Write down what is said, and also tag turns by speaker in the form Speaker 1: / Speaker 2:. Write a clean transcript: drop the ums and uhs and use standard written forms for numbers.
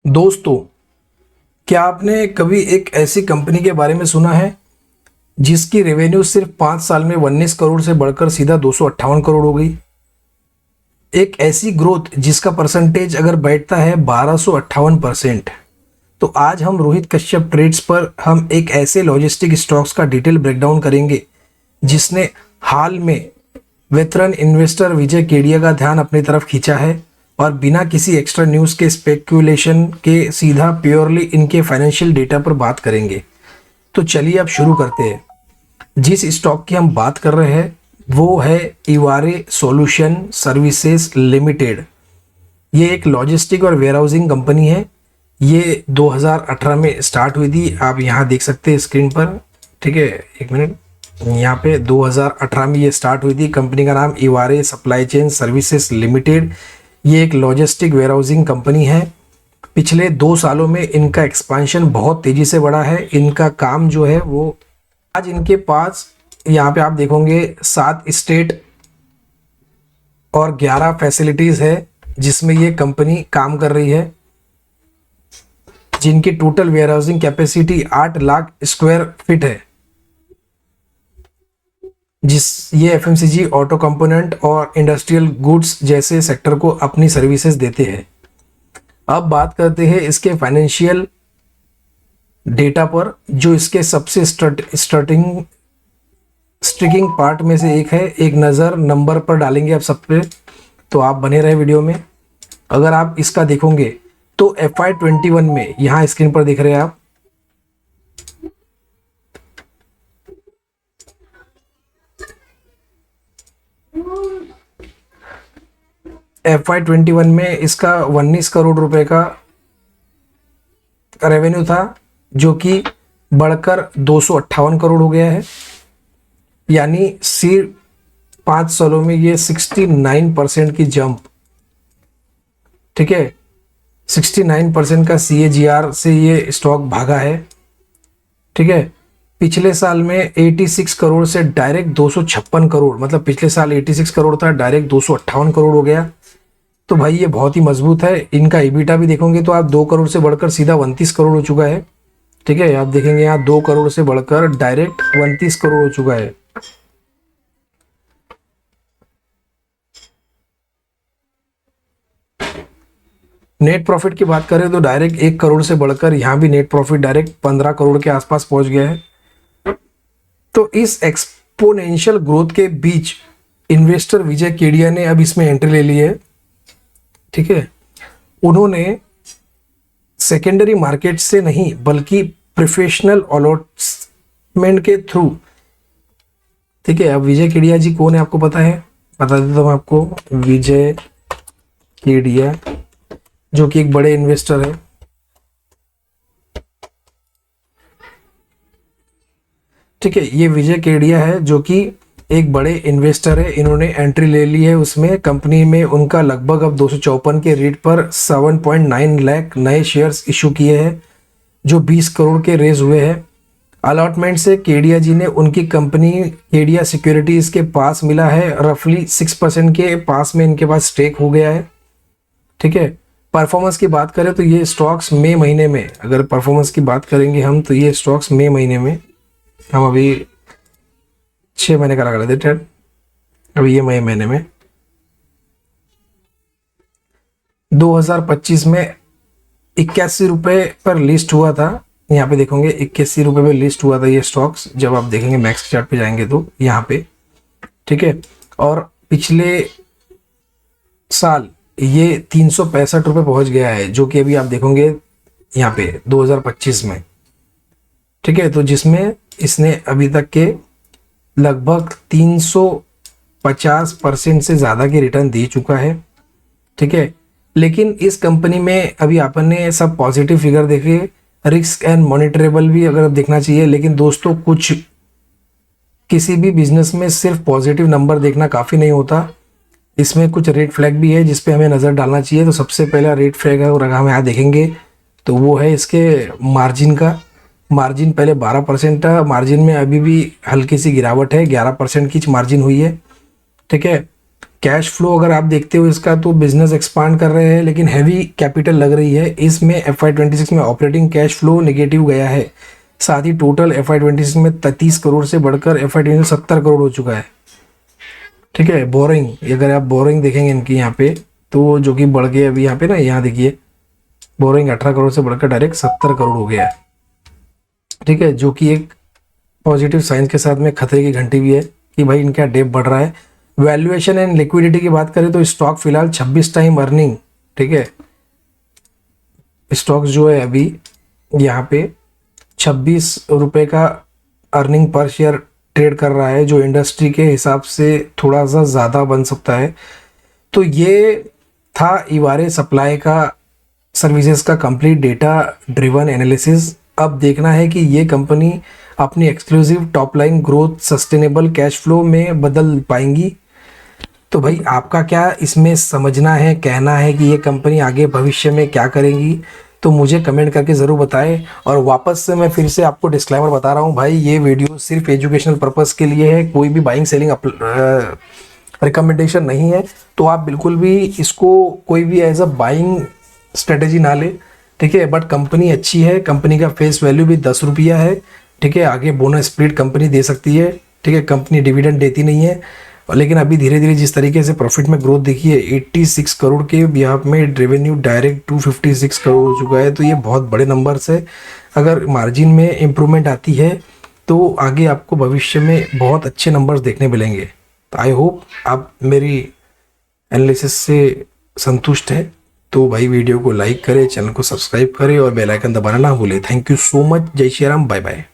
Speaker 1: दोस्तों, क्या आपने कभी एक ऐसी कंपनी के बारे में सुना है जिसकी रेवेन्यू सिर्फ 5 साल में 19 करोड़ से बढ़कर सीधा 258 करोड़ हो गई। एक ऐसी ग्रोथ जिसका परसेंटेज अगर बैठता है 1258%। तो आज हम रोहित कश्यप ट्रेड्स पर हम एक ऐसे लॉजिस्टिक स्टॉक्स का डिटेल ब्रेकडाउन करेंगे जिसने हाल में वेतरन इन्वेस्टर विजय केडिया का ध्यान अपनी तरफ खींचा है, और बिना किसी एक्स्ट्रा न्यूज़ के स्पेक्यूलेशन के सीधा प्योरली इनके फाइनेंशियल डेटा पर बात करेंगे। तो चलिए अब शुरू करते हैं। जिस स्टॉक की हम बात कर रहे हैं वो है इवारे सॉल्यूशन सर्विसेज लिमिटेड। ये एक लॉजिस्टिक और वेयरहाउसिंग कंपनी है। ये 2018 में स्टार्ट हुई थी, आप यहाँ देख सकते हैं स्क्रीन पर। ठीक है, एक मिनट, यहाँ पे 2018 में ये स्टार्ट हुई थी। कंपनी का नाम इवारे सप्लाई चेन सर्विसेज लिमिटेड। ये एक लॉजिस्टिक वेयरहाउसिंग कंपनी है। पिछले 2 सालों में इनका एक्सपांशन बहुत तेज़ी से बढ़ा है। इनका काम जो है वो आज इनके पास यहाँ पे आप देखोगे 7 स्टेट और 11 फैसिलिटीज़ है जिसमें ये कंपनी काम कर रही है, जिनकी total warehousing capacity 8 lakh square feet है। ये एफएमसीजी, ऑटो कंपोनेंट और इंडस्ट्रियल गुड्स जैसे सेक्टर को अपनी सर्विसेज देते हैं। अब बात करते हैं इसके फाइनेंशियल डेटा पर, जो इसके सबसे स्ट्रिकिंग पार्ट में से एक है। एक नज़र नंबर पर डालेंगे आप सब पे, तो आप बने रहे वीडियो में। अगर आप इसका देखोगे तो FY21 में, यहाँ स्क्रीन पर दिख रहे हैं आप, FY21 में इसका 19 करोड़ रुपए का रेवेन्यू था, जो कि बढ़कर 258 करोड़ हो गया है। यानी सिर्फ 5 सालों में ये 69% की जंप। ठीक है, 69% का CAGR से ये स्टॉक भागा है। ठीक है, पिछले साल में 86 करोड़ से डायरेक्ट 256 करोड़, मतलब पिछले साल 86 करोड़ था, डायरेक्ट 258 करोड़ हो गया। तो भाई ये बहुत ही मजबूत है। इनका EBITDA भी देखोगे तो आप 2 करोड़ से बढ़कर सीधा 29 करोड़ हो चुका है। ठीक है, आप देखेंगे यहाँ 2 करोड़ से बढ़कर डायरेक्ट 29 करोड़ हो चुका है। नेट प्रॉफिट की बात करें तो डायरेक्ट 1 करोड़ से बढ़कर यहाँ भी नेट प्रॉफिट डायरेक्ट 15 करोड़ के आसपास पहुंच गया है। तो इस एक्सपोनेंशियल ग्रोथ के बीच इन्वेस्टर विजय केडिया ने अब इसमें एंट्री ले ली है। ठीक है, उन्होंने सेकेंडरी मार्केट से नहीं बल्कि प्रोफेशनल अलॉटमेंट के थ्रू। ठीक है, अब विजय केडिया जी कौन है आपको पता है? बता देता हूं आपको। विजय केडिया जो कि एक बड़े इन्वेस्टर है। ठीक है, ये विजय केडिया है जो कि एक बड़े इन्वेस्टर है। इन्होंने एंट्री ले ली है उसमें। कंपनी में उनका लगभग अब 254 के रेट पर 7.9 लाख नए शेयर्स इशू किए हैं, जो 20 करोड़ के रेज हुए हैं। अलॉटमेंट से केडिया जी ने उनकी कंपनी केडिया सिक्योरिटीज के पास मिला है। रफली 6% के पास में इनके पास स्टेक हो गया है। ठीक है, परफॉर्मेंस की बात करें तो ये स्टॉक्स मई महीने में, अगर परफॉर्मेंस की बात करेंगे हम, तो ये स्टॉक्स मई महीने में, हम अभी 6 महीने का लगा लेते हैं, अभी ये मई महीने में 2025 में 81 रुपये पर लिस्ट हुआ था। यहाँ पे देखोगे 81 रुपये पे लिस्ट हुआ था ये स्टॉक्स। जब आप देखेंगे मैक्स चार्ट पे जाएंगे तो यहाँ पे, ठीक है, और पिछले साल ये 365 रुपये पहुँच गया है, जो कि अभी आप देखोगे यहाँ पे 2025 में। ठीक है, तो जिसमें इसने अभी तक के लगभग 350% से ज़्यादा के रिटर्न दे चुका है। ठीक है, लेकिन इस कंपनी में अभी आपने सब पॉजिटिव फिगर देखे, रिस्क एंड मॉनिटरेबल भी अगर देखना चाहिए। लेकिन दोस्तों, कुछ किसी भी बिजनेस में सिर्फ पॉजिटिव नंबर देखना काफ़ी नहीं होता। इसमें कुछ रेड फ्लैग भी है जिस पे हमें नज़र डालना चाहिए। तो सबसे पहला रेड फ्लैग है, और अगर हम यहाँ देखेंगे तो वो है इसके मार्जिन का। मार्जिन पहले 12% था, मार्जिन में अभी भी हल्की सी गिरावट है, 11% की मार्जिन हुई है। ठीक है, कैश फ्लो अगर आप देखते हो इसका तो बिजनेस एक्सपांड कर रहे हैं, लेकिन हैवी कैपिटल लग रही है इसमें। FY26 में ऑपरेटिंग कैश फ्लो नेगेटिव गया है। साथ ही टोटल FY26 में 33 करोड़ से बढ़कर FY26 में 70 करोड़ हो चुका है। ठीक है, बोरिंग, अगर आप बोरिंग देखेंगे इनकी यहाँ पे तो जो कि बढ़ गए अभी यहाँ पे ना, यहाँ देखिए बोरिंग 18 करोड़ से बढ़कर डायरेक्ट 70 करोड़ हो गया है। ठीक है, जो कि एक पॉजिटिव साइंस के साथ में खतरे की घंटी भी है कि भाई इनका डेप बढ़ रहा है। वैल्यूएशन एंड लिक्विडिटी की बात करें तो स्टॉक फिलहाल 26 टाइम अर्निंग, ठीक है, स्टॉक जो है अभी यहाँ पे 26 रुपये का अर्निंग पर शेयर ट्रेड कर रहा है, जो इंडस्ट्री के हिसाब से थोड़ा सा ज़्यादा बन सकता है। तो ये था इवारे सप्लाई का सर्विसेज का कंप्लीट डेटा ड्रिवन एनालिसिस। अब देखना है कि ये कंपनी अपनी exclusive top line growth sustainable cash flow में बदल पाएंगी। तो भाई आपका क्या इसमें समझना है, कहना है कि ये कंपनी आगे भविष्य में क्या करेगी, तो मुझे कमेंट करके ज़रूर बताएं। और वापस से मैं फिर से आपको डिस्क्लेमर बता रहा हूँ भाई, ये वीडियो सिर्फ एजुकेशनल पर्पस के लिए है, कोई भी बाइंग सेलिंग रिकमेंडेशन नहीं है। तो आप बिल्कुल भी इसको कोई भी एज अ बाइंग स्ट्रेटेजी ना ले, ठीक है। बट कंपनी अच्छी है, कंपनी का फेस वैल्यू भी 10 रुपया है, ठीक है। आगे बोनस स्प्लिट कंपनी दे सकती है, ठीक है। कंपनी डिविडेंड देती नहीं है, लेकिन अभी धीरे धीरे जिस तरीके से प्रॉफिट में ग्रोथ देखी है, 86 करोड़ के बिहाफ में रेवेन्यू डायरेक्ट 256 करोड़ हो चुका है, तो ये बहुत बड़े नंबर्स है। अगर मार्जिन में इम्प्रूवमेंट आती है तो आगे आपको भविष्य में बहुत अच्छे नंबर्स देखने मिलेंगे। तो आई होप आप मेरी एनालिसिस से संतुष्ट हैं। तो भाई वीडियो को लाइक करें, चैनल को सब्सक्राइब करें और बेल आइकन दबाना ना भूलें। Thank you so much. जय श्री राम, बाय बाय।